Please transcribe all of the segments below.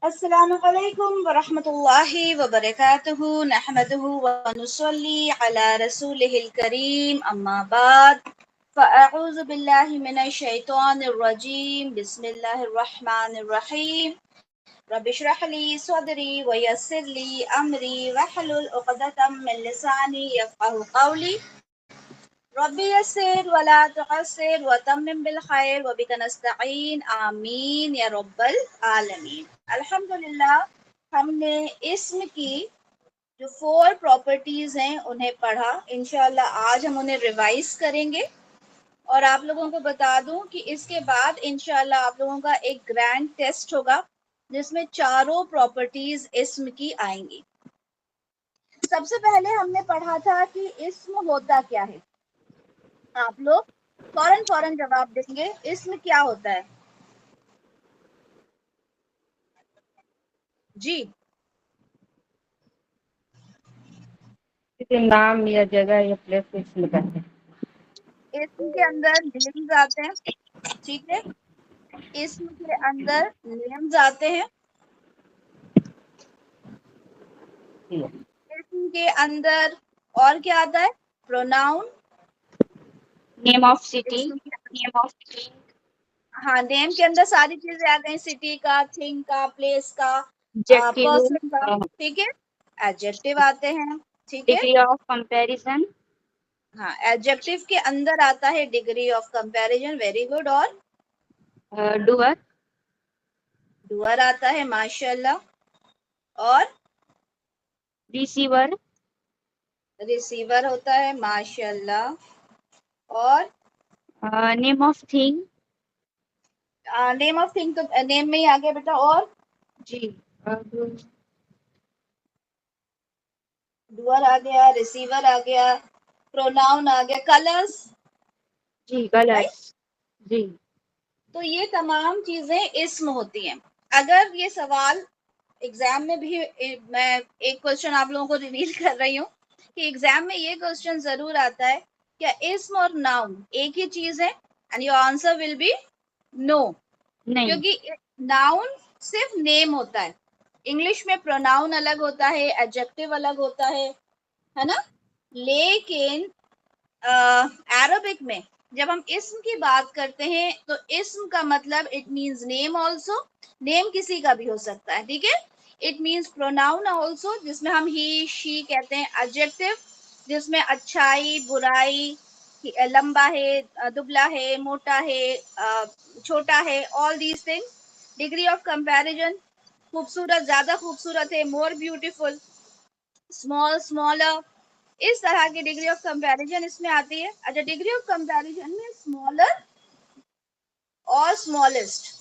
अस्सलामुअलैकुम वरहमतुल्लाहि वबरकातुहू नहमदुहू व नुसल्ली अला रसूलिहिल करीम अम्मा बाद फ़अऊज़ु बिल्लाहि मिनश शैतानिर रजीम बिस्मिल्लाहिर रहमानिर रहीम रब्बि इश्रह ली सदरी व यस्सिर ली अमरी वहलुल उक़दतम मिन लिसानी यफ़क़हू क़ौली रब्बी यस्सिर वला तुअस्सिर व तम्मिम बिल खैर व बिका नस्तईन आमीन या रब्बल आलमीन। अल्हम्दुलिल्लाह, हमने इस्म की जो 4 प्रॉपर्टीज हैं उन्हें पढ़ा। इंशाअल्लाह आज हम उन्हें रिवाइज करेंगे और आप लोगों को बता दूं कि इसके बाद इंशाअल्लाह आप लोगों का एक ग्रैंड टेस्ट होगा जिसमें चारों प्रॉपर्टीज इस्म की आएंगी। सबसे पहले हमने पढ़ा था कि इस्म होता क्या है। आप लोग फौरन फौरन जवाब देंगे, इसमें क्या होता है जी। किसी नाम या जगह या प्लेस को इसमें कहते हैं। इसम के अंदर नेम्स आते हैं, ठीक है। इसम के अंदर नेम्स आते हैं। इसम के अंदर और क्या आता है? प्रोनाउन। नेम ऑफ सिटी, इसम के नेम ऑफ थिंग, हाँ, नेम के अंदर सारी चीजें आ गई, सिटी का, थिंग का, प्लेस का, एडजेक्टिव, पर्सन का, ठीक है। एडजेक्टिव आते हैं, ठीक है। डिग्री ऑफ कंपैरिजन, हाँ, एडजेक्टिव के अंदर आता है degree of comparison, very good. और डूअर, डूअर आता है, माशाल्लाह। और रिसीवर, रिसीवर होता है, माशाल्लाह। और name of thing, name of thing तो नेम में ही आ गया बेटा। और जी, डूअर आ गया, रिसीवर आ गया, प्रोनाउन आ गया, कलर्स, जी राइट। कलर्स, जी। तो ये तमाम चीजें इस्म होती हैं। अगर ये सवाल एग्जाम में भी मैं एक क्वेश्चन आप लोगों को रिवील कर रही हूँ कि एग्जाम में ये क्वेश्चन जरूर आता है, क्या इस्म और नाउन एक ही चीज है? And your answer will be no, नहीं, क्योंकि नाउन सिर्फ नेम होता है। इंग्लिश में प्रोनाउन अलग होता है, एडजेक्टिव अलग होता है ना। लेकिन अरबिक में जब हम इस्म की बात करते हैं तो इस्म का मतलब it means name also. Name किसी का भी हो सकता है, ठीक है। इट मींस प्रोनाउन आल्सो, जिसमें हम ही शी कहते हैं। एडजेक्टिव जिसमें अच्छाई, बुराई, लंबा है, दुबला है, मोटा है, छोटा है, all these things. Degree of comparison, खूबसूरत, ज्यादा खूबसूरत है, मोर ब्यूटीफुल, स्मॉल, स्मॉलर, इस तरह की डिग्री ऑफ कंपैरिजन इसमें आती है। अच्छा, डिग्री ऑफ कंपैरिजन में स्मॉलर और स्मॉलेस्ट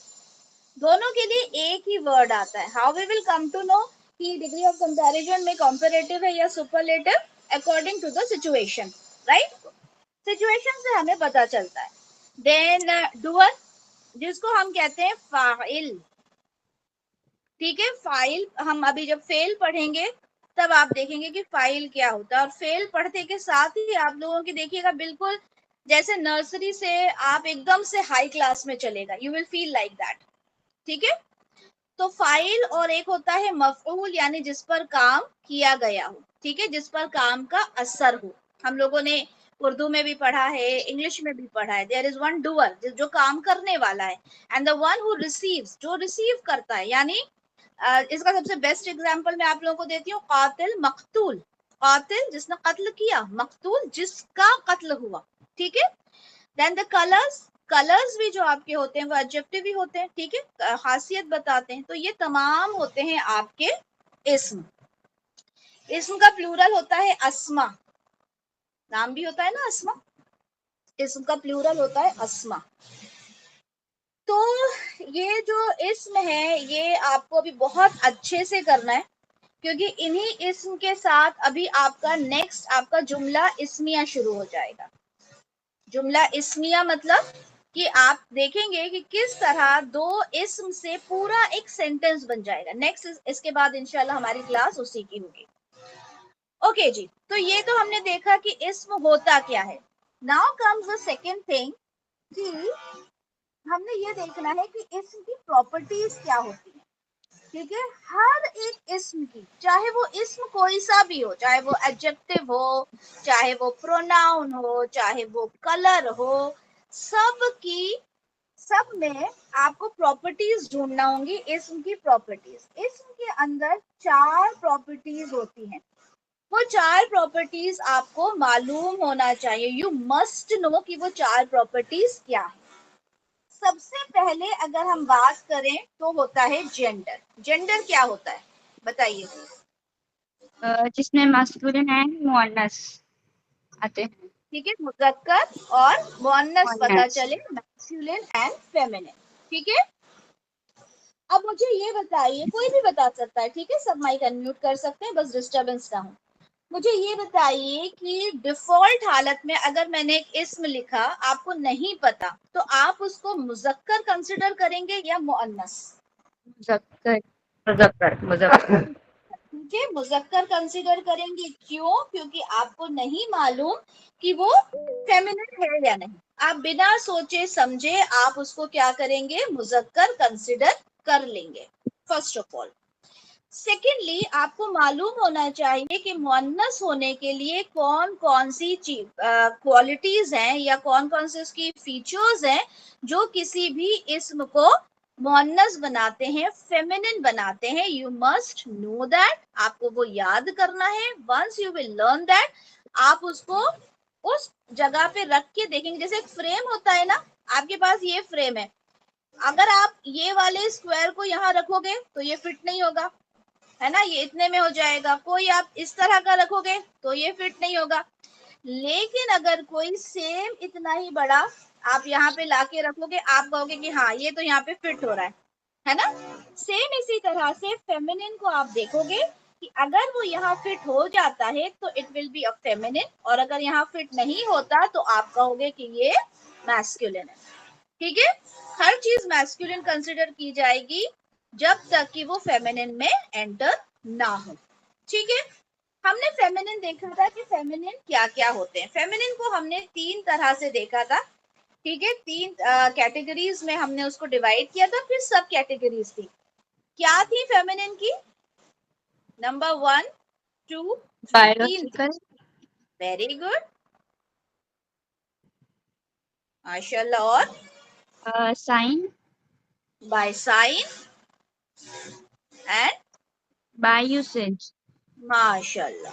दोनों के लिए एक ही वर्ड आता है। How we will come to know कि डिग्री ऑफ कंपैरिजन में कंपैरेटिव है या superlative? According to the situation, right. Situation से हमें पता चलता है। देन डूअर, जिसको हम कहते हैं फाइल, ठीक है। फाइल हम अभी जब फेल पढ़ेंगे तब आप देखेंगे कि फाइल क्या होता है। और फेल पढ़ते के साथ ही आप लोगों की देखिएगा बिल्कुल जैसे नर्सरी से आप एकदम से हाई क्लास में चलेगा, you will feel like that, ठीक है। तो फाइल और एक होता है मफऊल, यानी जिस पर काम किया गया हो, ठीक है, जिस पर काम का असर हो। हम लोगों ने उर्दू में भी पढ़ा है, इंग्लिश में भी पढ़ा है। देयर इज वन डूअर, जो काम करने वाला है, and the one who receives, जो रिसीव करता है। यानी इसका सबसे बेस्ट एग्जांपल मैं आप लोगों को देती हूँ, कातिल, मकतूल। कातिल जिसने कत्ल किया, मकतूल जिसका कत्ल हुआ, ठीक है। देन द कलर्स, कलर्स भी जो आपके होते हैं वो एडजेक्टिव ही होते हैं, ठीक है, खासियत बताते हैं। तो ये तमाम होते हैं आपके इस्म। इस्म का प्लूरल होता है अस्मा, नाम भी होता है ना अस्मा, इस्म का प्लूरल होता है अस्मा। तो ये जो इस्म है ये आपको अभी बहुत अच्छे से करना है, क्योंकि इन्हीं इस्म के साथ अभी आपका नेक्स्ट आपका जुमला इस्मिया शुरू हो जाएगा। जुमला इस्मिया मतलब कि आप देखेंगे कि किस तरह दो इस्म से पूरा एक सेंटेंस बन जाएगा। नेक्स्ट इसके बाद इंशाल्लाह हमारी क्लास उसी की होगी। ओके जी, तो ये तो हमने देखा कि इस्म होता क्या है। Now comes the second thing कि हमने ये देखना है कि इस्म की प्रॉपर्टीज क्या होती है। ठीक है, हर एक इसम की, चाहे वो इसम कोई सा भी हो, चाहे वो एडजेक्टिव हो, चाहे वो प्रोनाउन हो, चाहे वो कलर हो, सब की, सब में आपको प्रॉपर्टीज ढूंढना होंगी। इसम की प्रॉपर्टीज, इसम के अंदर 4 प्रॉपर्टीज होती हैं। वो 4 प्रॉपर्टीज आपको मालूम होना चाहिए। यू मस्ट नो कि वो 4 प्रॉपर्टीज क्या है। सबसे पहले अगर हम बात करें तो होता है जेंडर। जेंडर क्या होता है बताइए। जिसमें मास्कुलिन एंड मुअन्नस आते हैं। ठीक है, मुज़क्कर और मुअन्नस पता मुअन्नस। चले, मैस्कुलिन एंड फेमिनिन। ठीक है, अब मुझे ये बताइए, कोई भी बता सकता है, ठीक है, सब माइक अनम्यूट कर सकते हैं, बस डिस्टरबेंस ना हो। मुझे ये बताइए कि डिफॉल्ट हालत में अगर मैंने एक इस्म लिखा, आपको नहीं पता, तो आप उसको मुज़क्कर कंसिडर करेंगे या मुअन्नस? मुज़क्कर। मुज़क्कर। मुज़क्कर। ठीक है, मुज़क्कर कंसिडर करेंगे। क्यों? क्योंकि आपको नहीं मालूम कि वो फेमिनिन है या नहीं। आप बिना सोचे समझे आप उसको क्या करेंगे, मुज़क्कर कंसिडर कर लेंगे, फर्स्ट ऑफ ऑल। सेकेंडली, आपको मालूम होना चाहिए कि मुअन्नस होने के लिए कौन कौन सी चीज क्वालिटीज हैं या कौन कौन से उसकी फीचर्स हैं जो किसी भी इस्म को मुअन्नस बनाते हैं, फेमिनिन बनाते हैं। यू मस्ट नो दैट, आपको वो याद करना है। Once you will learn that, आप उसको उस जगह पे रख के देखेंगे। जैसे एक फ्रेम होता है ना, आपके पास ये फ्रेम है, अगर आप ये वाले स्क्वायर को यहाँ रखोगे तो ये फिट नहीं होगा, है ना, ये इतने में हो जाएगा। कोई आप इस तरह का रखोगे तो ये फिट नहीं होगा। लेकिन अगर कोई सेम इतना ही बड़ा आप यहाँ पे लाके रखोगे, आप कहोगे कि हाँ ये तो यहाँ पे फिट हो रहा है ना। सेम इसी तरह से फेमिनिन को आप देखोगे कि अगर वो यहाँ फिट हो जाता है तो it will be a feminine, और अगर यहाँ फिट नहीं होता तो आप कहोगे कि ये मैस्कुलिन है। ठीक है, हर चीज मैस्कुलिन कंसिडर की जाएगी जब तक कि वो फेमिनिन में एंटर ना हो। ठीक है, हमने फेमिनिन देखा था कि फेमिनिन क्या क्या होते हैं। फेमिनिन को हमने 3 तरह से देखा था। ठीक है, 3 कैटेगरीज में हमने उसको डिवाइड किया था, फिर सब कैटेगरीज थी। क्या थी फेमिनिन की? नंबर 1, 2, 3, 3 थी। बायोलॉजिकल। वेरी गुड, माशाल्लाह। और sign. By sign and, by usage. माशाल्लाह,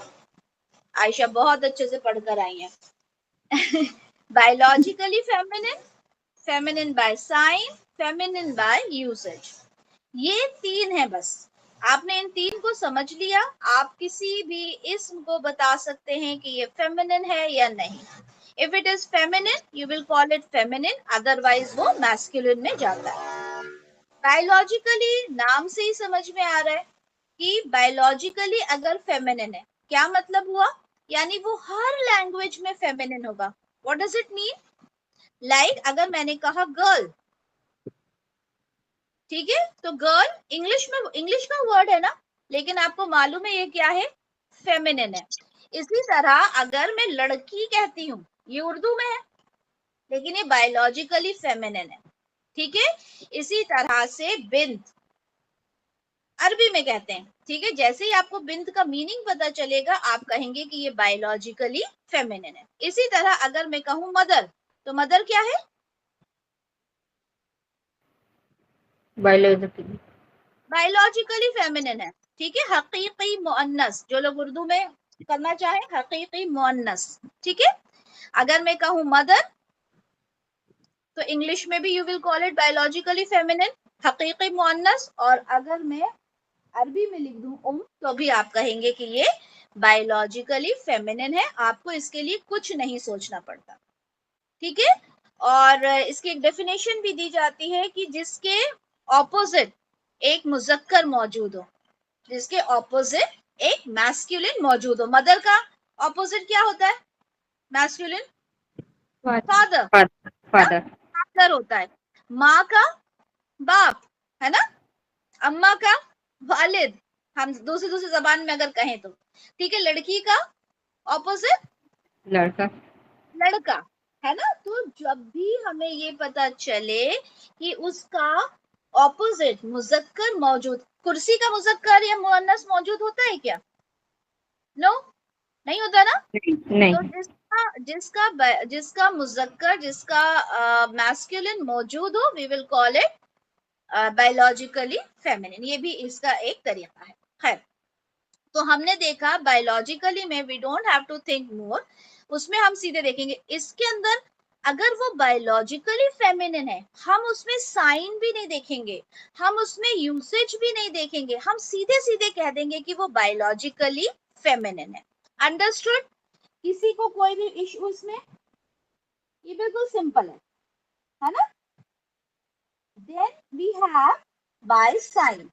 आयशा बहुत अच्छे से पढ़कर आई हैं। Biologically feminine, feminine by sign, feminine by usage. ये 3 है बस। आपने इन 3 को समझ लिया, आप किसी भी इस्म को बता सकते हैं कि ये फेमिनिन है या नहीं। If it is feminine you will call it feminine, otherwise वो मैस्कुलिन में जाता है। बायोलॉजिकली नाम से ही समझ में आ रहा है कि बायोलॉजिकली अगर फेमिनिन है, क्या मतलब हुआ, यानी वो हर लैंग्वेज में फेमिनिन होगा। What does it mean? Like अगर मैंने कहा गर्ल, ठीक है, तो गर्ल इंग्लिश में, इंग्लिश का वर्ड है ना, लेकिन आपको मालूम है ये क्या है, फेमिनिन है। इसी तरह अगर मैं लड़की कहती हूँ, ये उर्दू में है, लेकिन ये बायोलॉजिकली फेमिनिन है। ठीक है, इसी तरह से बिंत अरबी में कहते हैं। ठीक है, जैसे ही आपको बिंत का मीनिंग पता चलेगा आप कहेंगे कि ये बायोलॉजिकली फेमिनिन है। इसी तरह अगर मैं कहूँ मदर, तो मदर क्या है? बायोलॉजिकल। बायोलॉजिकली फेमिनिन है। ठीक है, हकीकी मुअन्नस, जो लोग उर्दू में करना चाहे, हकीकी मुअन्नस। ठीक है, अगर मैं कहूँ मदर तो इंग्लिश में भी you will call it biologically feminine, हकीकी मुअन्नस। और अगर मैं अरबी में लिख दूं तो भी आप कहेंगे कि ये बायोलॉजिकली फेमिनिन है। आपको इसके लिए कुछ नहीं सोचना पड़ता। ठीक है, और इसकी एक डेफिनेशन भी दी जाती है कि जिसके ऑपोजिट एक मुजक्कर मौजूद हो, जिसके ऑपोजिट एक मैस्कुलिन मौजूद हो। मदर का ऑपोजिट क्या होता है? मैस्कुलिन, फादर, ना, फादर। फादर होता है। माँ का बाप, है ना, अम्मा का वालिद, हम दूसरी दूसरी जबान में अगर कहें तो। ठीक है, लड़की का ऑपोजिट लड़का। लड़का, है ना। तो जब भी हमें ये पता चले कि उसका ऑपोजिट मुजक्कर मौजूद, कुर्सी का मुज़क्कर या मुअन्नस मौजूद होता है क्या? नो, नहीं होता ना। नहीं। तो जिसका मुज़क्कर, जिसका मैस्कुलिन मौजूद हो, we will call it biologically feminine. ये भी इसका एक तरीका है। खैर, तो हमने देखा बायोलॉजिकली में we don't have to think more, उसमें हम सीधे देखेंगे। इसके अंदर अगर वो बायोलॉजिकली फेमिनिन है, हम उसमें साइन भी नहीं देखेंगे, हम उसमें यूसेज भी नहीं देखेंगे, हम सीधे सीधे कह देंगे कि वो बायोलॉजिकली फेमिनिन है। अंडरस्टूड? किसी को कोई भी इश्यू इसमें? ये बिल्कुल सिंपल है ना। Then we have by sign.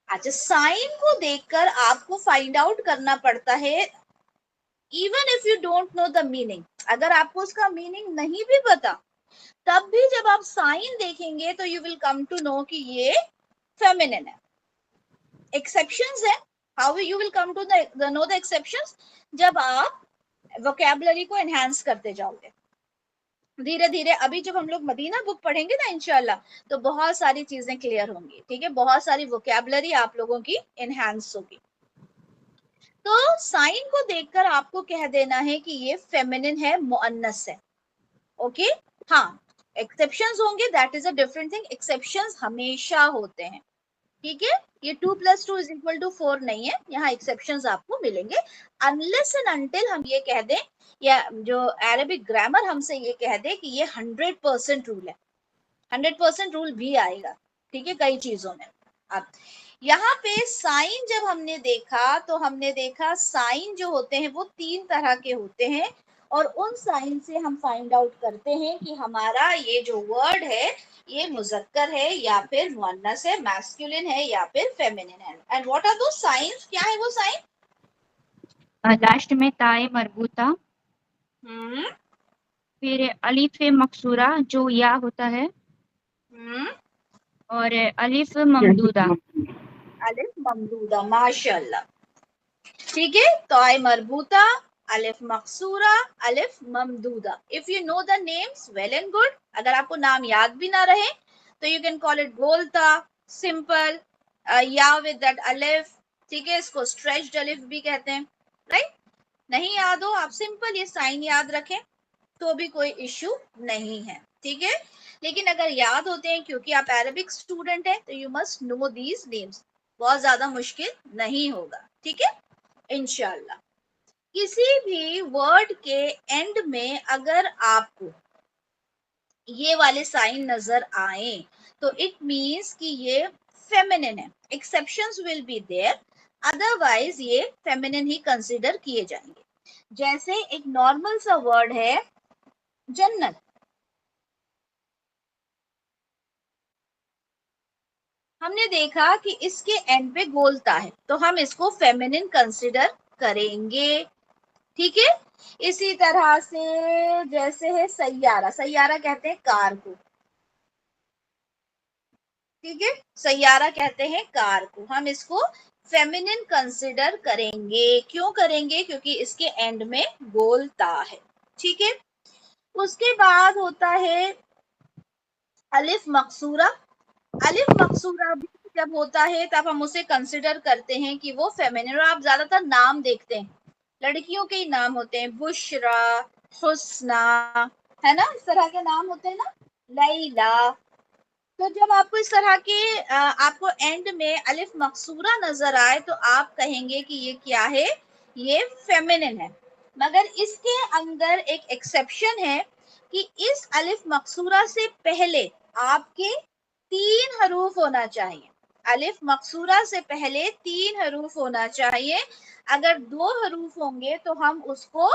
अच्छा, साइन को देखकर आपको फाइंड आउट करना पड़ता है, even if you don't know the meaning. अगर आपको उसका मीनिंग नहीं भी पता, तब भी जब आप साइन देखेंगे तो you will come to know कि ये फेमिनिन है। एक्सेप्शंस है, how you will come to know the exceptions, जब आप वोकैबुलरी को एनहांस करते जाओगे धीरे धीरे। अभी जब हम लोग मदीना बुक पढ़ेंगे ना इंशाल्लाह, तो बहुत सारी चीजें क्लियर होंगी, ठीक है, बहुत सारी वोकैबुलरी आप लोगों की एनहांस होगी। तो साइन को देखकर आपको कह देना है कि ये फेमिनिन है, मुअन्नस है। ओके, हाँ, एक्सेप्शंस होंगे, that is a different thing. Exceptions हमेशा होते हैं, ठीक है। ये 2 + 2 = 4 नहीं है, यहाँ एक्सेप्शंस आपको मिलेंगे। अनलेस एंड अनटिल हम ये कह दें, या जो अरेबिक ग्रामर हमसे ये कह दे कि ये 100% रूल है। 100% रूल भी आएगा, ठीक है, कई चीजों में। अब यहाँ पे साइन जब हमने देखा, तो हमने देखा साइन जो होते हैं वो 3 तरह के होते हैं, और उन साइन से हम फाइंड आउट करते हैं कि हमारा ये जो वर्ड है ये मुजक्कर है या फिर मुअन्नस है, मैस्कुलिन है या फिर फेमिनिन है। And what are those signs? क्या है वो साइन? लास्ट में ताए मरबूता, हम्म फिर अलिफ मकसूरा जो या होता है, हम्म और अलिफ ममदूदा। अलिफ ममदूदा, माशाल्लाह, ठीक है। ताए मरबूता, अलिफ मकसूरा, अलिफ ममदूदा। If you know the names, well and good. अगर आपको नाम याद भी ना रहे तो यू कैन कॉल इट गोलता, सिंपल, या विद दैट अलिफ, ठीक है। इसको स्ट्रेच्ड अलिफ भी कहते हैं, राइट। नहीं याद हो, आप सिंपल ये साइन याद रखें तो भी कोई इश्यू नहीं है, ठीक है। लेकिन अगर याद होते हैं, क्योंकि आप अरबिक स्टूडेंट हैं, तो you must know these names. बहुत ज्यादा मुश्किल नहीं होगा, ठीक है, इंशाल्लाह। किसी भी वर्ड के एंड में अगर आपको ये वाले साइन नजर आए, तो इट मीन्स कि ये फेमिनिन है। Exceptions will be there, otherwise ये फेमिनिन ही कंसिडर किए जाएंगे। जैसे एक नॉर्मल सा वर्ड है जन्नत, हमने देखा कि इसके एंड पे गोलता है, तो हम इसको फेमिनिन कंसिडर करेंगे, ठीक है। इसी तरह से जैसे है सैयारा, सैयारा कहते हैं कार को, ठीक है, सैयारा कहते हैं कार को, हम इसको फेमिनिन कंसिडर करेंगे। क्यों करेंगे? क्योंकि इसके एंड में गोलता है, ठीक है। उसके बाद होता है अलिफ मकसूरा। अलिफ मकसूरा भी जब होता है तब हम उसे कंसिडर करते हैं कि वो फेमिनिन। और आप ज्यादातर नाम देखते हैं, लड़कियों के ही नाम होते हैं, बुशरा, हुस्ना, है ना, इस तरह के नाम होते हैं ना, लैला। तो जब आपको इस तरह के आपको एंड में अलिफ मकसूरा नजर आए, तो आप कहेंगे कि ये क्या है, ये फेमिनिन है। मगर इसके अंदर एक एक्सेप्शन है कि इस अलिफ मकसूरा से पहले आपके 3 हरूफ होना चाहिए। अलिफ मकसूरा से पहले 3 हरूफ होना चाहिए। अगर 2 हरूफ होंगे तो हम उसको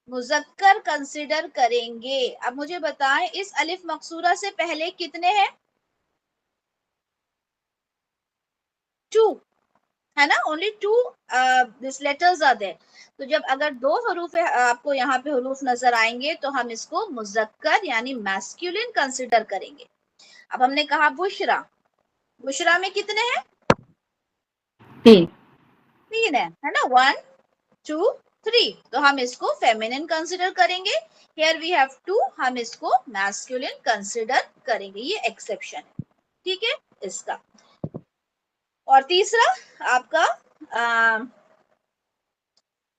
मुजक्कर कंसिडर करेंगे। अब मुझे बताएं, इस अलिफ मकसूरा से पहले कितने हैं? 2, है ना, only 2 this letters are there. तो जब अगर 2 हरूफ आपको यहाँ पे हरूफ नजर आएंगे, तो हम इसको मुजक्कर यानी मैस्कुलिन कंसिडर करेंगे। अब हमने कहा बुशरा, बुशरा में कितने हैं? 3 है ना, 1 2 3, तो हम इसको फेमिनिन कंसिडर करेंगे। हियर वी हैव 2, हम इसको मैस्कुलिन कंसिडर करेंगे। ये एक्सेप्शन है, ठीक है इसका। और तीसरा आपका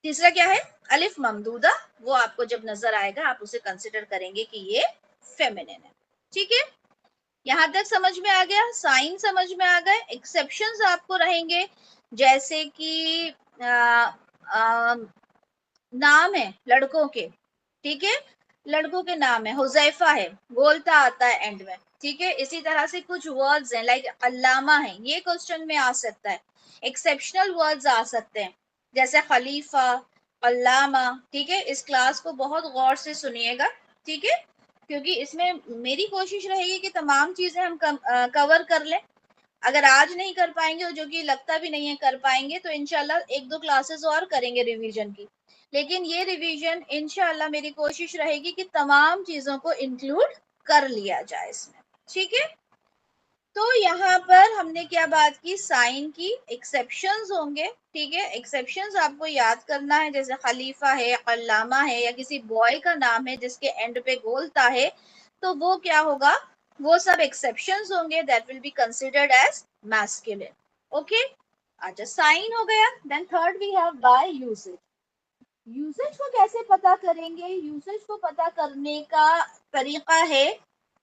तीसरा क्या है, अलिफ ममदूदा, वो आपको जब नजर आएगा आप उसे कंसिडर करेंगे कि ये फेमिनिन है। ठीक है, यहां तक समझ में आ गया, साइन समझ में आ गए। एक्सेप्शंस आपको रहेंगे, जैसे कि नाम है लड़कों के, ठीक है, लड़कों के नाम है, हुजैफा है, बोलता आता है एंड में, ठीक है। इसी तरह से कुछ वर्ड्स हैं लाइक अल्लामा है, ये क्वेश्चन में आ सकता है। एक्सेप्शनल वर्ड्स आ सकते हैं जैसे खलीफा, अल्लामा, ठीक है। इस क्लास को बहुत गौर से सुनिएगा, ठीक है, क्योंकि इसमें मेरी कोशिश रहेगी कि तमाम चीजें हम कवर कर लें। अगर आज नहीं कर पाएंगे, जो कि लगता भी नहीं है कर पाएंगे, तो इंशाल्लाह एक दो क्लासेस और करेंगे रिवीजन की। लेकिन ये रिवीजन इंशाल्लाह मेरी कोशिश रहेगी कि तमाम चीजों को इंक्लूड कर लिया जाए इसमें, ठीक है। तो यहाँ पर हमने क्या बात की, साइन की। एक्सेप्शंस होंगे, ठीक है, एक्सेप्शंस आपको याद करना है, जैसे खलीफा है, अल्लामा है, या किसी बॉय का नाम है जिसके एंड पे गोलता है, तो वो क्या होगा, वो सब एक्सेप्शंस होंगे, that will be considered as masculine. Okay, अच्छा साइन हो गया। Then third we have by usage. Usage को कैसे पता करेंगे, यूसेज को पता करने का तरीका है,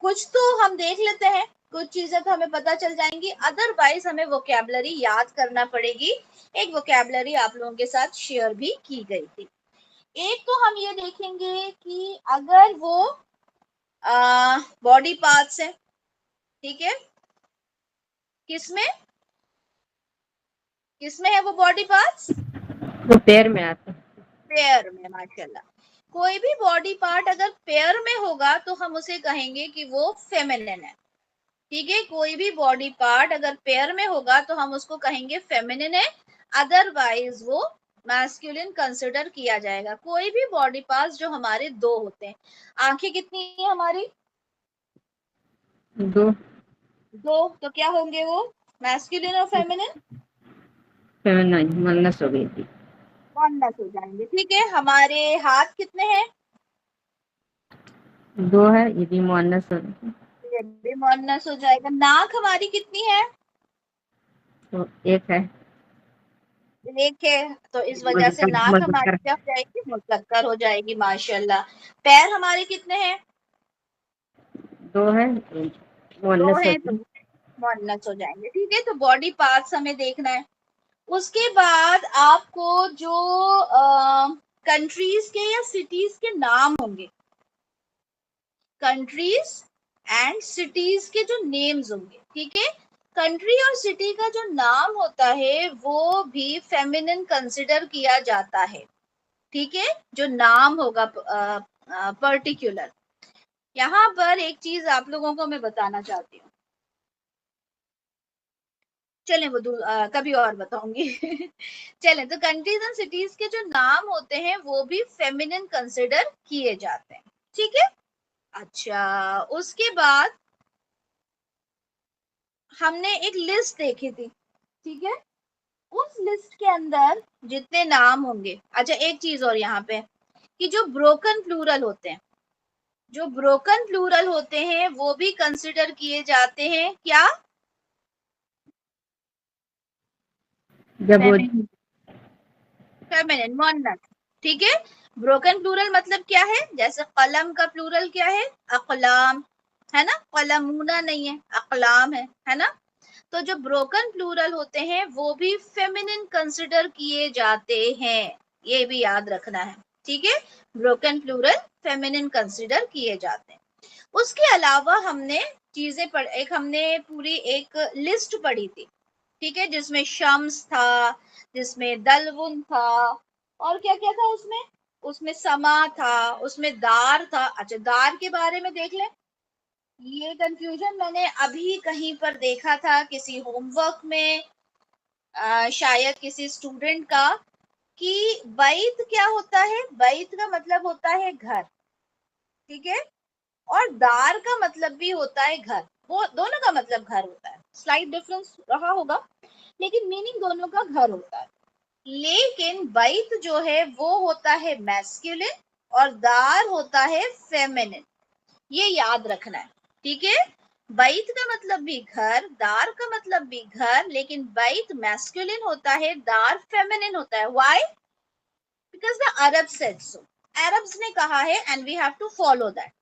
कुछ तो हम देख लेते हैं, कुछ चीजें तो हमें पता चल जाएंगी, अदरवाइज हमें वोकैबुलरी याद करना पड़ेगी। एक वोकैबुलरी आप लोगों के साथ शेयर भी की गई थी। एक तो हम ये देखेंगे कि अगर वो बॉडी पार्ट्स है, ठीक है, किसमें किसमें है वो बॉडी पार्ट्स, वो पैर में आता है। पेयर में, माशाल्लाह। कोई भी बॉडी पार्ट अगर पेयर में होगा तो हम उसे कहेंगे कि वो फेमिनिन है, ठीक है। कोई भी बॉडी पार्ट अगर पेयर में होगा तो हम उसको कहेंगे फेमिनिन है, अदरवाइज वो मैस्कुलिन कंसिडर किया जाएगा। कोई भी बॉडी पार्ट्स जो हमारे दो होते हैं, आंखें कितनी है हमारी, दो। दो, तो क्या होंगे वो, मैस्कुलिन और फेमिनिन, फेमिनाइन मन्नस हो गई थी। वननेस हो जाएंगे, ठीक है। हमारे हाथ कितने हैं, दो है, ये भी मुअन्नस हो गई। ये भी वननेस हो जाएगा। नाक हमारी कितनी है, तो एक है, एक है, तो इस वजह से मुज़क्कर नाक हमारी मुज़क्कर। क्या हो जाएगी, मुज़क्कर हो जाएगी, माशाल्लाह। पैर हमारे कितने हैं, दो है, दो मुअन्नस हो हैं, तो गई। मुअन्नस हो जाएंगे, ठीक है। तो बॉडी पार्ट्स हमें देखना है। उसके बाद आपको जो कंट्रीज के या सिटीज के नाम होंगे, कंट्रीज एंड सिटीज के जो नेम्स होंगे, ठीक है। कंट्री और सिटी का जो नाम होता है वो भी फेमिनिन कंसिडर किया जाता है, ठीक है, जो नाम होगा पर्टिकुलर। यहाँ पर एक चीज आप लोगों को मैं बताना चाहती हूँ, चलें वो कभी और बताऊंगी। चलें, तो कंट्रीज एंड सिटीज के जो नाम होते हैं वो भी फेमिनिन कंसिडर किए जाते हैं, ठीक है। अच्छा, उसके बाद हमने एक लिस्ट देखी थी, ठीक है। उस लिस्ट के अंदर जितने नाम होंगे, अच्छा एक चीज और यहाँ पे, कि जो ब्रोकन प्लूरल होते हैं, जो ब्रोकन प्लूरल होते हैं वो भी कंसिडर किए जाते हैं क्या, जब वो फेमिनिन, फेमिनिन मुअन्नस, ठीक है। ब्रोकन प्लूरल मतलब क्या है, जैसे कलम का प्लूरल क्या है, अकलाम, है ना, कलमूना नहीं है, अकलाम है ना। तो जो ब्रोकन प्लूरल होते हैं वो भी फेमिनिन कंसिडर किए जाते हैं, ये भी याद रखना है, ठीक है। ब्रोकन प्लूरल फेमिनिन कंसिडर किए जाते हैं। उसके अलावा हमने चीजें पढ़, एक हमने पूरी एक लिस्ट पढ़ी थी, ठीक है, जिसमें शम्स था, जिसमें दलवुन था, और क्या क्या था उसमें, उसमें समा था, उसमें दार था। अच्छा, दार के बारे में देख ले, ये कंफ्यूजन मैंने अभी कहीं पर देखा था किसी होमवर्क में, शायद किसी स्टूडेंट का, कि बैत क्या होता है, बैत का मतलब होता है घर, ठीक है, और दार का मतलब भी होता है घर, वो दोनों का मतलब घर होता है, स्लाइट डिफरेंस रहा होगा, लेकिन मीनिंग दोनों का घर होता है। लेकिन बैत जो है वो होता है मैस्कुलिन और दार होता है फेमिनिन, ये याद रखना है, ठीक है। बैत का मतलब भी घर, दार का मतलब भी घर, लेकिन बैत मैस्कुलिन होता है, दार फेमिनिन होता है। Why? Because the Arab said so, Arabs ने कहा है and we have to follow that.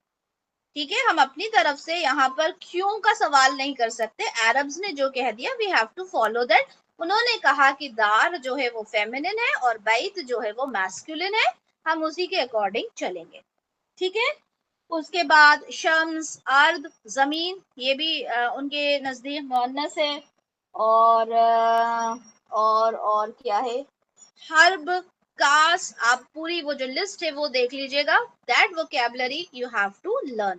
ठीक है, हम अपनी तरफ से यहाँ पर क्यों का सवाल नहीं कर सकते, अरब्स ने जो कह दिया we have to follow that. उन्होंने कहा कि दार जो है वो फेमिनिन है और बैत जो है वो मैस्कुलिन है, हम उसी के अकॉर्डिंग चलेंगे। ठीक है, उसके बाद शम्स, अर्द, जमीन, ये भी उनके नजदीक मुअन्नस है। और और क्या है, हर्ब, कास, आप पूरी वो जो लिस्ट है वो देख लीजिएगा। That vocabulary you have to learn.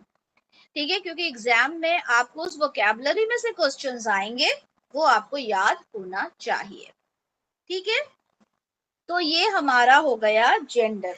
ठीक है, क्योंकि एग्जाम में आपको उस वोकैबुलरी में से क्वेश्चंस आएंगे, वो आपको याद होना चाहिए। ठीक है, तो ये हमारा हो गया जेंडर।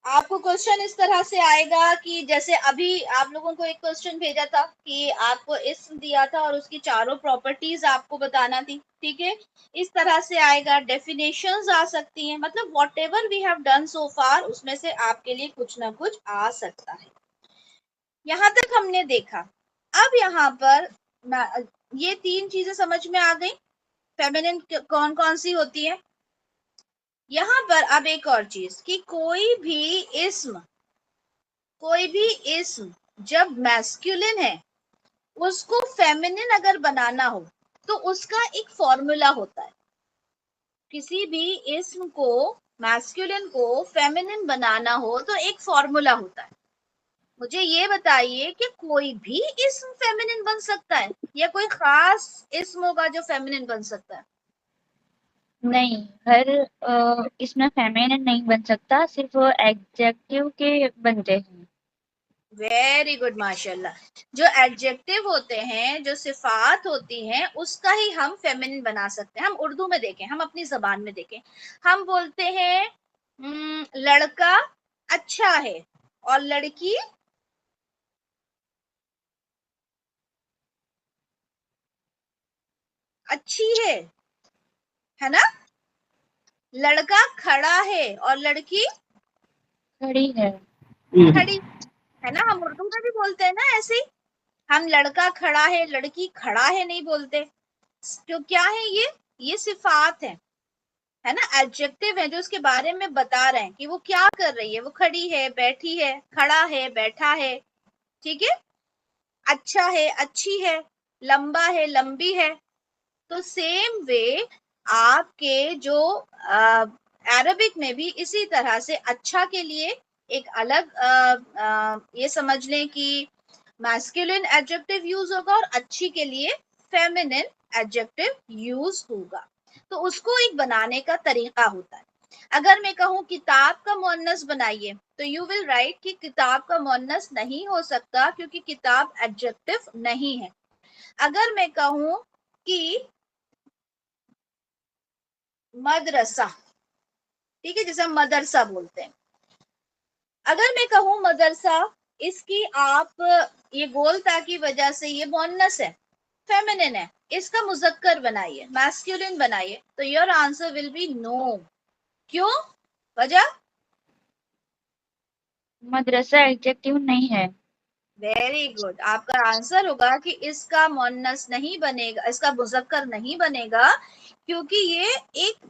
आपको क्वेश्चन इस तरह से आएगा कि जैसे अभी आप लोगों को एक क्वेश्चन भेजा था कि आपको इसम दिया था और उसकी चारों प्रॉपर्टीज आपको बताना थी। ठीक है, इस तरह से आएगा। डेफिनेशंस आ सकती हैं, मतलब whatever we have done so far उसमें से आपके लिए कुछ ना कुछ आ सकता है। यहाँ तक हमने देखा। अब यहाँ पर ये तीन चीजें समझ में आ गई, फेमिनिन कौन कौन सी होती है। यहाँ पर अब एक और चीज कि कोई भी इस्म जब मैस्कुलिन है, उसको फेमिनिन अगर बनाना हो तो उसका एक फॉर्मूला होता है। किसी भी इस्म को, मैस्कुलिन को फेमिनिन बनाना हो तो एक फॉर्मूला होता है। मुझे ये बताइए कि कोई भी इस्म फेमिनिन बन सकता है या कोई खास इस्म होगा जो फेमिनिन बन सकता है? नहीं, हर इसमें फेमिनिन नहीं बन सकता, सिर्फ एडजेक्टिव के बनते हैं। वेरी गुड, माशाल्लाह। जो एडजेक्टिव होते हैं, जो सिफात होती हैं, उसका ही हम फेमिनिन बना सकते हैं। हम उर्दू में देखें, हम अपनी जबान में देखें, हम बोलते हैं लड़का अच्छा है और लड़की अच्छी है ना? लड़का खड़ा है और लड़की खड़ी है। खड़ी है ना? हम उर्दू में भी बोलते हैं ना ऐसे ही। हम लड़का खड़ा है, लड़की खड़ा है नहीं बोलते। तो क्या है ये सिफात है ना, एडजेक्टिव है जो उसके बारे में बता रहे हैं कि वो क्या कर रही है। वो खड़ी है, बैठी है, खड़ा है, बैठा है। ठीक है, अच्छा है, अच्छी है, लंबा है, लंबी है। तो सेम वे आपके जो अरबिक में भी इसी तरह से अच्छा के लिए एक अलग ये समझ लें कि मैस्कुलिन एडजेक्टिव यूज होगा और अच्छी के लिए फेमिनिन एडजेक्टिव यूज होगा। तो उसको एक बनाने का तरीका होता है। अगर मैं कहूं किताब का मुअन्नस बनाइए तो यू विल राइट कि किताब का मुअन्नस नहीं हो सकता क्योंकि किताब एडजेक्टिव नहीं है। अगर मैं कहूं कि मदरसा, ठीक है, जैसे हम मदरसा बोलते हैं, अगर मैं कहूं मदरसा, इसकी आप ये गोलता की वजह से ये मुअन्नस है, फेमिनिन है, इसका मुजक्कर बनाइए, मैस्कुलिन बनाइए, तो your answer will be no. क्यों? वजह? मदरसा एडजेक्टिव नहीं है। वेरी गुड, आपका आंसर होगा कि इसका मुअन्नस नहीं बनेगा, इसका मुजक्कर नहीं बनेगा क्योंकि ये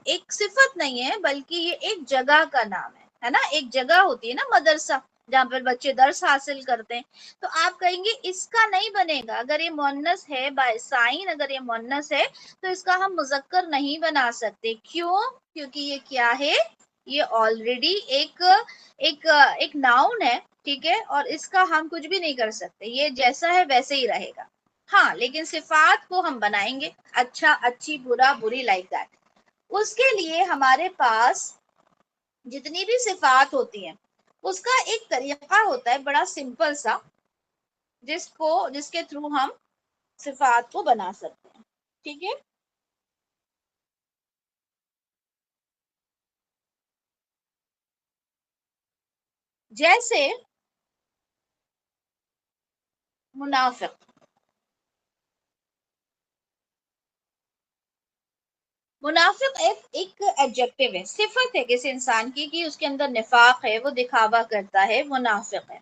एक सिफत नहीं है बल्कि ये एक जगह का नाम है ना? एक जगह होती है ना मदरसा, जहाँ पर बच्चे दर्स हासिल करते हैं। तो आप कहेंगे इसका नहीं बनेगा, अगर ये मुअन्नस है बाय साइन, अगर ये मुअन्नस है तो इसका हम मुजक्कर नहीं बना सकते। क्यों? क्योंकि ये क्या है, ये ऑलरेडी एक एक एक नाउन है। ठीक है, और इसका हम कुछ भी नहीं कर सकते, ये जैसा है वैसे ही रहेगा। हाँ, लेकिन सिफात को हम बनाएंगे, अच्छा, अच्छी, बुरा, बुरी, लाइक दैट। उसके लिए हमारे पास जितनी भी सिफात होती हैं उसका एक तरीका होता है बड़ा सिंपल सा, जिसके थ्रू हम सिफात को बना सकते हैं। ठीक है, जैसे मुनाफिक, मुनाफिक एक एडजेक्टिव है, सिफत है किसी इंसान की कि उसके अंदर निफाक है, वो दिखावा करता है, मुनाफिक है।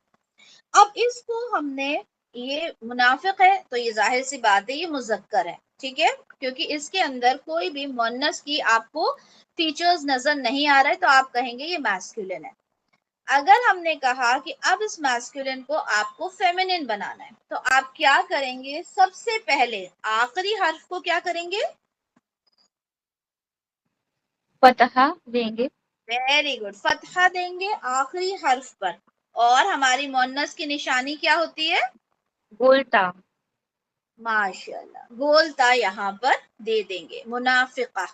अब इसको हमने, ये मुनाफिक है तो ये जाहिर सी बात है ये मुजक्कर है, ठीक है, क्योंकि इसके अंदर कोई भी मुअन्नस की आपको फीचर्स नजर नहीं आ रहा है, तो आप कहेंगे ये मैस्कुलिन है। अगर हमने कहा कि अब इस मैस्कुलिन को आपको फेमिनिन बनाना है, तो आप क्या करेंगे, सबसे पहले आखिरी हर्फ को क्या करेंगे, फतहा देंगे। वेरी गुड, फतहा देंगे आखिरी हर्फ पर। और हमारी मुअन्नस की निशानी क्या होती है, गोलता। माशाल्लाह, गोलता यहाँ पर दे देंगे, मुनाफिका।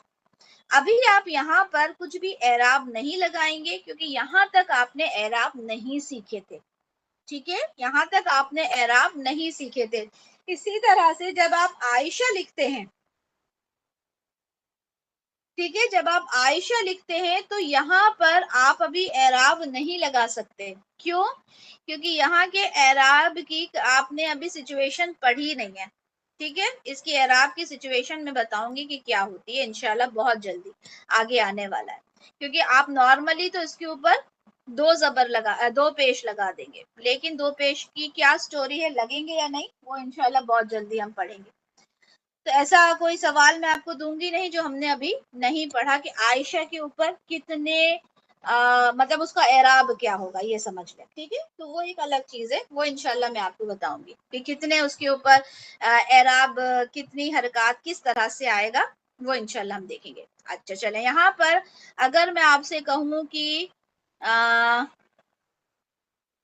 अभी आप यहाँ पर कुछ भी एराब नहीं लगाएंगे, क्योंकि यहाँ तक आपने एराब नहीं सीखे थे, ठीक है, यहाँ तक आपने एराब नहीं सीखे थे। इसी तरह से जब आप आयशा लिखते हैं, ठीक है, जब आप आयशा लिखते हैं तो यहाँ पर आप अभी एराब नहीं लगा सकते। क्यों? क्योंकि यहाँ के एराब की आपने अभी सिचुएशन पढ़ी नहीं है, ठीक है, इसकी एराब की सिचुएशन में बताऊंगी कि क्या होती है इंशाल्लाह, बहुत जल्दी आगे आने वाला है। क्योंकि आप नॉर्मली तो इसके ऊपर दो पेश लगा देंगे, लेकिन दो पेश की क्या स्टोरी है, लगेंगे या नहीं, वो इंशाल्लाह बहुत जल्दी हम पढ़ेंगे। तो ऐसा कोई सवाल मैं आपको दूंगी नहीं जो हमने अभी नहीं पढ़ा कि आयशा के ऊपर कितने मतलब उसका एराब क्या होगा, ये समझ लें, ठीक है, तो वो एक अलग चीज है, वो इंशाल्लाह मैं आपको बताऊंगी कि कितने उसके ऊपर एराब, कितनी हरकत किस तरह से आएगा, वो इंशाल्लाह हम देखेंगे। अच्छा चले, यहाँ पर अगर मैं आपसे कहूँ कि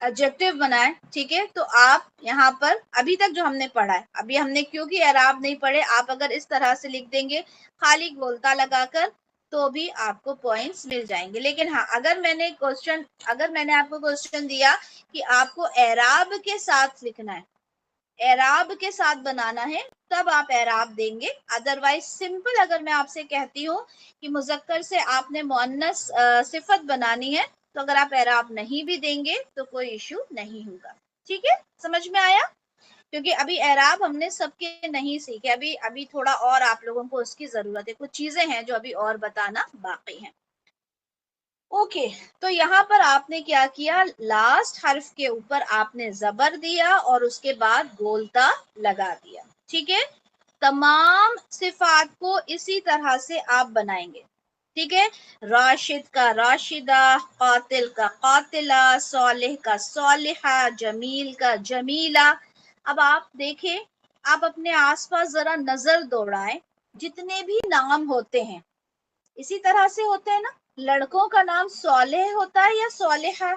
एडजेक्टिव बनाए, ठीक है, तो आप यहाँ पर अभी तक जो हमने पढ़ा है, अभी हमने क्योंकि एराब नहीं पढ़े, आप अगर इस तरह से लिख देंगे खाली गोलता लगाकर, तो भी आपको पॉइंट्स मिल जाएंगे। लेकिन हाँ, अगर मैंने आपको क्वेश्चन दिया कि आपको एराब के साथ लिखना है, एराब के साथ बनाना है, तब आप एराब देंगे। अदरवाइज सिंपल अगर मैं आपसे कहती हूँ कि मुजक्कर से आपने मुअन्नस सिफत बनानी है, तो अगर आप एराब नहीं भी देंगे तो कोई इशू नहीं होगा, ठीक है, समझ में आया? क्योंकि अभी एराब हमने सबके नहीं सीखे, अभी अभी थोड़ा और आप लोगों को उसकी जरूरत है, कुछ चीजें हैं जो अभी और बताना बाकी है। ओके, तो यहाँ पर आपने क्या किया, लास्ट हर्फ के ऊपर आपने जबर दिया और उसके बाद गोलता लगा दिया, ठीक है। तमाम सिफात को इसी तरह से आप बनाएंगे, ठीक है, राशिद का राशिदा, कातिल का कातिला, सालिह का सालिहा, जमील का जमीला। अब आप देखें, आप अपने आसपास जरा नजर दौड़ाएं, जितने भी नाम होते हैं इसी तरह से होते हैं ना, लड़कों का नाम सोलेह होता है या सोलेहा,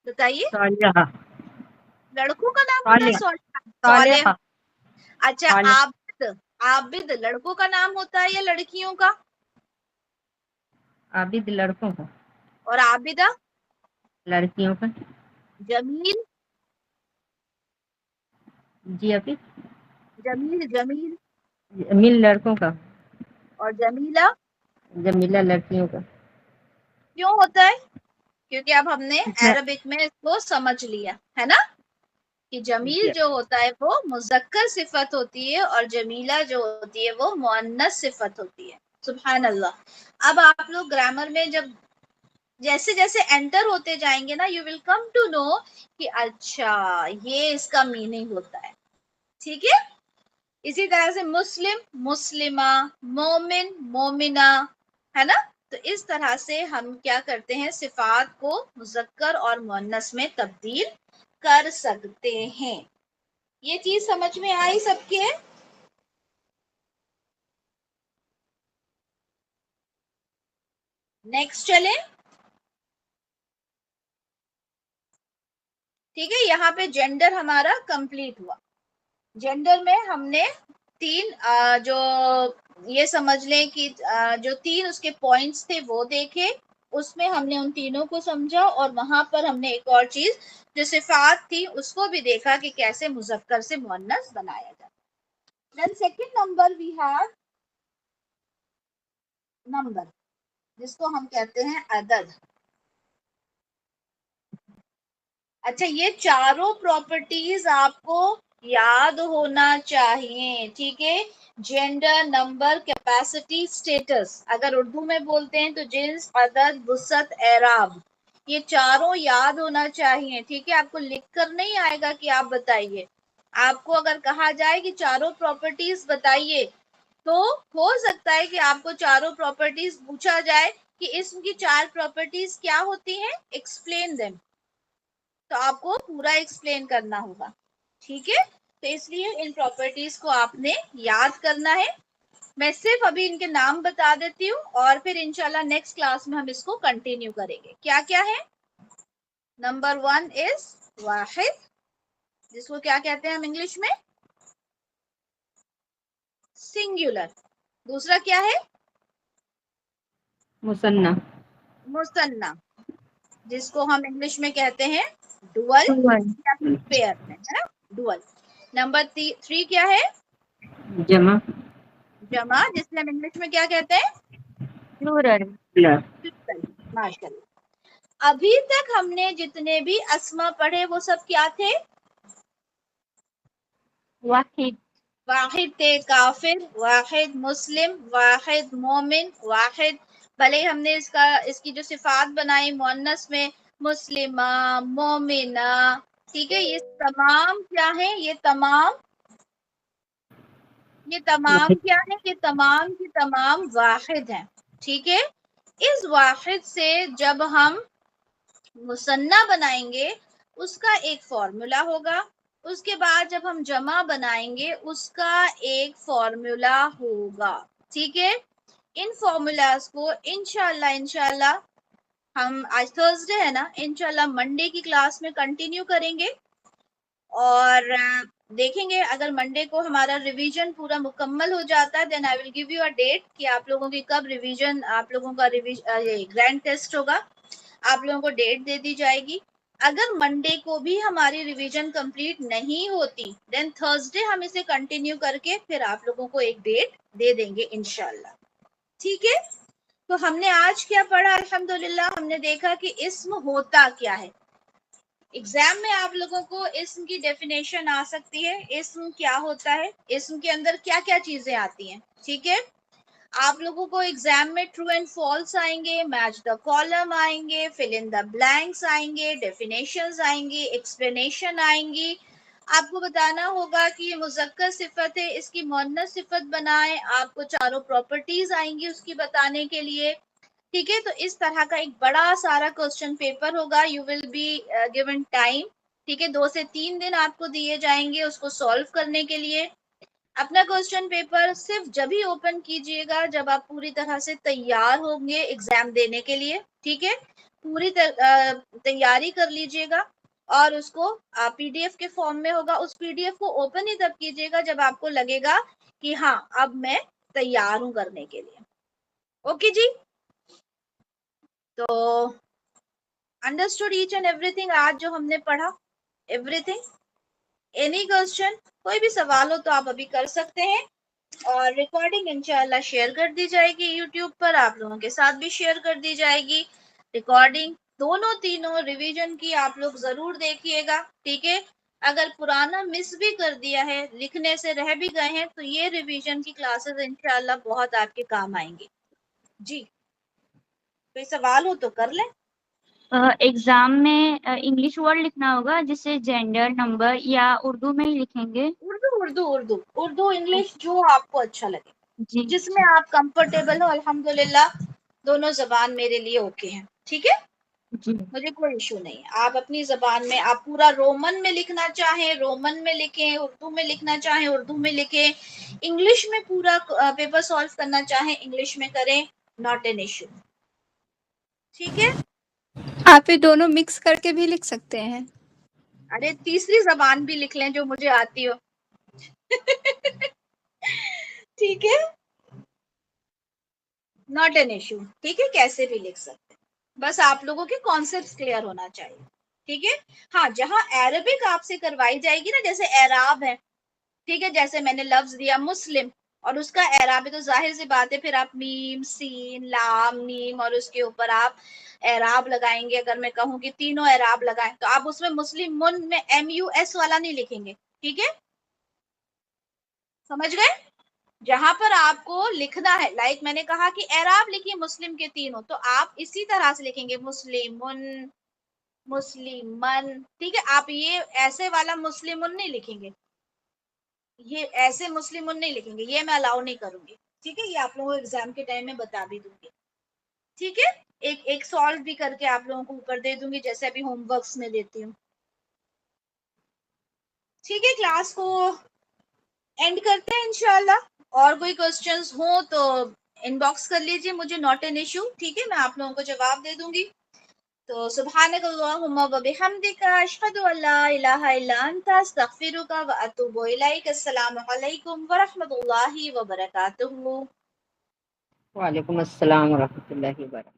बताइए, सालिहा। लड़कों का नाम होता है सालिहा। सोलेहा, सोलेह। सालिहा। अच्छा, सालिहा। आबिद, आबिद लड़कों का नाम होता है या लड़कियों का, आबिद लड़कों का। और आबिदा, लड़कियों का। जमील, जी अभी। जमील जमील, जमील लड़कों का। और जमीला जमीला लड़कियों का। क्यों होता है? क्योंकि अब हमने इसमें अरबिक में इसको समझ लिया है ना, कि जमील जी। जो होता है वो मुजक्कर सिफत होती है और जमीला जो होती है वो मुअन्नस सिफत होती है। सुभान अल्लाह। अब आप लोग ग्रामर में जब जैसे जैसे एंटर होते जाएंगे ना, you will come to know कि अच्छा ये इसका मीनिंग होता है, ठीक है। इसी तरह से मुस्लिम मुस्लिमा, मोमिन मोमिना, है ना। तो इस तरह से हम क्या करते हैं, सिफात को मुजक्कर और मुअन्नस में तब्दील कर सकते हैं। ये चीज समझ में आई सबके? नेक्स्ट चले, ठीक है, यहाँ पे जेंडर हमारा कंप्लीट हुआ। जेंडर में हमने तीन जो ये समझ लें कि जो तीन उसके पॉइंट्स थे वो देखे, उसमें हमने उन तीनों को समझा, और वहां पर हमने एक और चीज जो सिफात थी उसको भी देखा कि कैसे मुजक्कर से मुअन्नस बनाया जाए। Then second number we have number, जिसको हम कहते हैं अदद। अच्छा, ये चारों प्रॉपर्टीज आपको याद होना चाहिए, ठीक है, जेंडर, नंबर, कैपेसिटी, स्टेटस। अगर उर्दू में बोलते हैं तो जिन्स, अदद, वुसअत, एराब, ये चारों याद होना चाहिए। ठीक है, आपको लिख कर नहीं आएगा कि आप बताइए। आपको अगर कहा जाए कि चारों प्रॉपर्टीज बताइए, तो हो सकता है कि आपको चारों प्रॉपर्टीज पूछा जाए कि इसम की 4 प्रॉपर्टीज क्या होती हैं, एक्सप्लेन देम, तो आपको पूरा एक्सप्लेन करना होगा। ठीक है, तो इसलिए इन प्रॉपर्टीज को आपने याद करना है। मैं सिर्फ अभी इनके नाम बता देती हूँ और फिर इंशाल्लाह नेक्स्ट क्लास में हम इसको कंटिन्यू करेंगे। क्या क्या है? नंबर 1 इज वाहिद, जिसको क्या कहते हैं हम इंग्लिश में? सिंगुलर। दूसरा क्या है? मुसन्ना। मुसन्ना, जिसको हम इंग्लिश में कहते हैं डुअल या पेयर में, है ना, डुअल। नंबर 3 क्या है? जमा। जमा, जिससे हम इंग्लिश में क्या कहते हैं? प्लूरल। माशाल्लाह। अभी तक हमने जितने भी अस्मा पढ़े वो सब क्या थे? वाहिद। वाहिद थे, काफिर, वाहिद मुस्लिम, वाहिद मोमिन, वाहिद, भले हमने इसकी जो सिफात बनाई मुअन्नस में, मुस्लिमा, मोमिना, ठीक है, ये तमाम क्या है? ये तमाम क्या है? ये तमाम की तमाम वाहिद हैं। ठीक है, इस वाहिद से जब हम मुसन्ना बनाएंगे उसका एक फॉर्मूला होगा, उसके बाद जब हम जमा बनाएंगे उसका एक फॉर्मूला होगा। ठीक है, इन फॉर्मूलाज को इंशाल्लाह हम, आज थर्सडे है ना, इंशाल्लाह मंडे की क्लास में कंटिन्यू करेंगे और देखेंगे अगर मंडे को हमारा रिवीजन पूरा मुकम्मल हो जाता है, then I will give you a date कि आप लोगों की कब रिवीजन, आप लोगों का ये ग्रैंड टेस्ट होगा, आप लोगों को डेट दे दी जाएगी। अगर मंडे को भी हमारी रिवीजन कंप्लीट नहीं होती, देन थर्सडे हम इसे कंटिन्यू करके फिर आप लोगों को एक डेट दे देंगे इंशाल्लाह। ठीक है, तो हमने आज क्या पढ़ा? अल्हम्दुलिल्लाह हमने देखा कि इस्म होता क्या है। एग्जाम में आप लोगों को इस्म की डेफिनेशन आ सकती है, इस्म क्या होता है, इस्म के अंदर क्या क्या चीजें आती हैं। ठीक है, आप लोगों को एग्जाम में ट्रू एंड फॉल्स आएंगे, मैच द कॉलम आएंगे, फिल इन द ब्लैंक्स आएंगे, डेफिनेशंस आएंगी, एक्सप्लेनेशन आएंगी। आपको बताना होगा कि ये मुज़क्कर सिफत है, इसकी मुअन्नस सिफत बनाएं। आपको चारों प्रॉपर्टीज आएंगी उसकी बताने के लिए। ठीक है, तो इस तरह का एक बड़ा सारा क्वेश्चन पेपर होगा। You will be given time. ठीक है, 2 से 3 दिन आपको दिए जाएंगे उसको सॉल्व करने के लिए। अपना क्वेश्चन पेपर सिर्फ जब ही ओपन कीजिएगा जब आप पूरी तरह से तैयार होंगे एग्जाम देने के लिए। ठीक है, पूरी तैयारी कर लीजिएगा और उसको पीडीएफ के फॉर्म में होगा, उस पीडीएफ को ओपन ही तब कीजिएगा जब आपको लगेगा कि हाँ अब मैं तैयार हूं करने के लिए। ओके जी, तो अंडरस्टूड ईच एंड एवरीथिंग आज जो हमने पढ़ा? एवरीथिंग? Any question? कोई भी सवाल हो तो आप अभी कर सकते हैं और रिकॉर्डिंग इंशाल्लाह शेयर कर दी जाएगी यूट्यूब पर, आप लोगों के साथ भी शेयर कर दी जाएगी रिकॉर्डिंग। दोनों तीनों रिवीजन की आप लोग जरूर देखिएगा। ठीक है, अगर पुराना मिस भी कर दिया है, लिखने से रह भी गए हैं, तो ये रिवीजन की क्लासेस इंशाल्लाह बहुत आपके काम आएंगी। जी, कोई सवाल हो तो कर लें। एग्जाम में इंग्लिश वर्ड लिखना होगा, जिससे जेंडर, नंबर, या उर्दू में ही लिखेंगे? उर्दू इंग्लिश जो आपको अच्छा लगे, जी जिसमें आप कंफर्टेबल हो। अल्हम्दुलिल्लाह दोनों जबान मेरे लिए ओके हैं। ठीक है, जी। मुझे कोई इशू नहीं है। आप अपनी जबान में, आप पूरा रोमन में लिखना चाहें रोमन में लिखें, उर्दू में लिखना चाहें उर्दू में लिखें, इंग्लिश में पूरा पेपर सॉल्व करना चाहें इंग्लिश में करें, नॉट एन इशू। ठीक है, आप ये दोनों मिक्स करके भी लिख सकते हैं। अरे तीसरी जबान भी लिख लें जो मुझे आती हो। ठीक है, नॉट एन इशू। ठीक है, कैसे भी लिख सकते हैं, बस आप लोगों के कॉन्सेप्ट्स क्लियर होना चाहिए। ठीक है, हाँ, जहां अरबिक आपसे करवाई जाएगी ना, जैसे एराब है, ठीक है, जैसे मैंने लफ्ज दिया मुस्लिम और उसका एराब है, तो जाहिर सी बात है फिर आप मीम, सीन, लाम, मीम और उसके ऊपर आप एराब लगाएंगे। अगर मैं कहूँ कि तीनों एराब लगाएं तो आप उसमें मुस्लिम मुन में MUS वाला नहीं लिखेंगे। ठीक है, समझ गए? जहां पर आपको लिखना है, लाइक मैंने कहा कि एराब लिखिए मुस्लिम के तीनों, तो आप इसी तरह से लिखेंगे मुस्लिमुन, मुस्लिमन, ठीक है। आप ये ऐसे वाला मुस्लिमुन नहीं लिखेंगे, ये ऐसे मुस्लिमुन नहीं लिखेंगे, ये मैं अलाउ नहीं करूंगी, ठीक है। ये आप लोगों को एग्जाम के टाइम में बता भी दूंगी, ठीक है। एक एक सॉल्व भी करके आप लोगों को ऊपर दे दूंगी, जैसे अभी होमवर्क्स में देती हूँ, ठीक है। क्लास को एंड करते हैं इंशाल्लाह। और कोई क्वेश्चंस हो तो इनबॉक्स कर लीजिए मुझे, नॉट एन इशू, ठीक है। मैं आप लोगों को जवाब दे दूंगी। तो सुब्हानक अल्लाहुम्मा व बिहम्दिका अशहदु अल्ला इलाहा इल्ला अंता अस्तगफिरुका व अतूबु इलैक। अस्सलामु अलैकुम व रहमतुल्लाहि व बरकातुहू। वालेकुम अस्सलाम व रहमतुल्लाहि व बरकातहू।